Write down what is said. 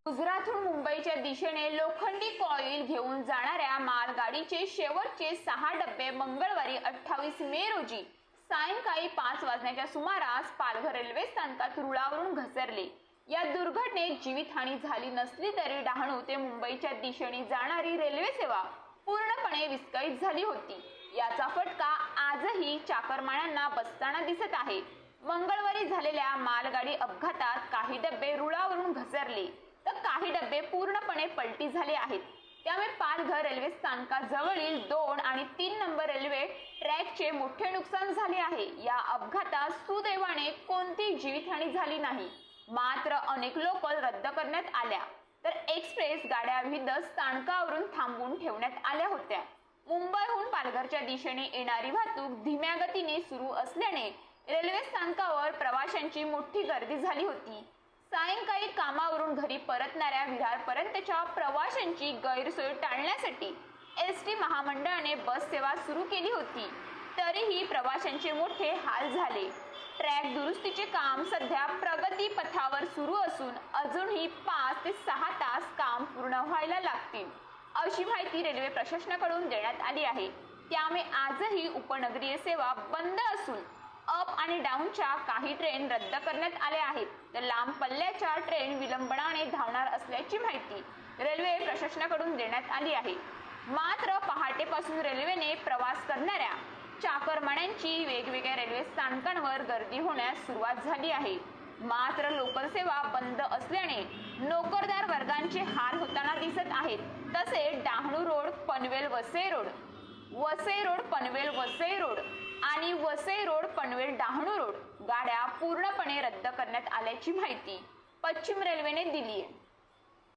गुजरातहून मुंबईच्या दिशेने लोखंडी कॉईल घेऊन जाणाऱ्या मालगाडीचे शेवटचे 6 डबे मंगळवारी 28 मे रोजी सायंकाळी 5 वाजण्याच्या सुमारास पालघर रेल्वे स्थानकात रुळावरून घसरले। या दुर्घटनेत जीवितहानी झाली नसली तरी डहाणू ते मुंबईच्या दिशेने जाणारी रेल्वे सेवा पूर्णपणे विस्कळीत झाली होती। याचा फटका आजही चाकरमान्यांना बसताना दिसत आहे। मंगळवारी झालेल्या मालगाडी अपघातात काही डबे रुळावरून घसरले तर काही डबे पूर्णपणे पलटी झाले आहेत। त्यामुळे पालघर रेल्वे स्थानकाजवळील 2 आणि 3 नंबर रेल्वे ट्रॅकचे मोठे नुकसान झाले आहे। या अपघातात सुदैवाने कोणतीही जीवितहानी झाली नाही, मात्र अनेक लोकल रद्द करण्यात आल्या तर एक्सप्रेस गाड्या विविध स्थानकावरून थांबवून ठेवण्यात आल्या होत्या। मुंबईहून पालघरच्या दिशेने येणारी वाहतूक धीम्या गतीने सुरू असल्याने रेल्वे स्थानकावर प्रवाशांची मोठी गर्दी झाली होती। सायंकाळी कामावरून घरी परतणाऱ्या विरारपर्यंतच्या प्रवाशांची गैरसोय टाळण्यासाठी एसटी महामंडळाने बस सेवा सुरू केली होती, तरीही प्रवाशांचे मोठे हाल झाले। ट्रॅक दुरुस्तीचे काम सध्या प्रगती पथावर सुरू असून अजूनही 5 ते 6 तास काम पूर्ण व्हायला लागतील, अशी माहिती रेल्वे प्रशासनाकडून देण्यात आली आहे। त्यामुळे आजही उपनगरीय सेवा बंद असून अप आणि डाऊनच्या काही ट्रेन रद्द करण्यात आल्या आहेत तर लांब पल्ल्याच्या ट्रेन विलंबाने धावणार असल्याची माहिती रेल्वे प्रशासनाकडून देण्यात आली आहे। मात्र पहाटेपासून रेल्वेने प्रवास करणाऱ्या चाकरमान्यांची वेगवेगळ्या रेल्वे स्थानकांवर गर्दी होण्यास सुरुवात झाली आहे। मात्र लोकल सेवा बंद असल्याने नोकरदार वर्गांचे हाल होताना दिसत आहेत। तसेच Dahanu road Panvel Vasai road, Vasai road Panvel Vasai road आणि वसई रोड पनवेल डहाणू रोड गाड्या पूर्णपणे रद्द करण्यात आल्याची माहिती पश्चिम रेल्वेने दिली आहे।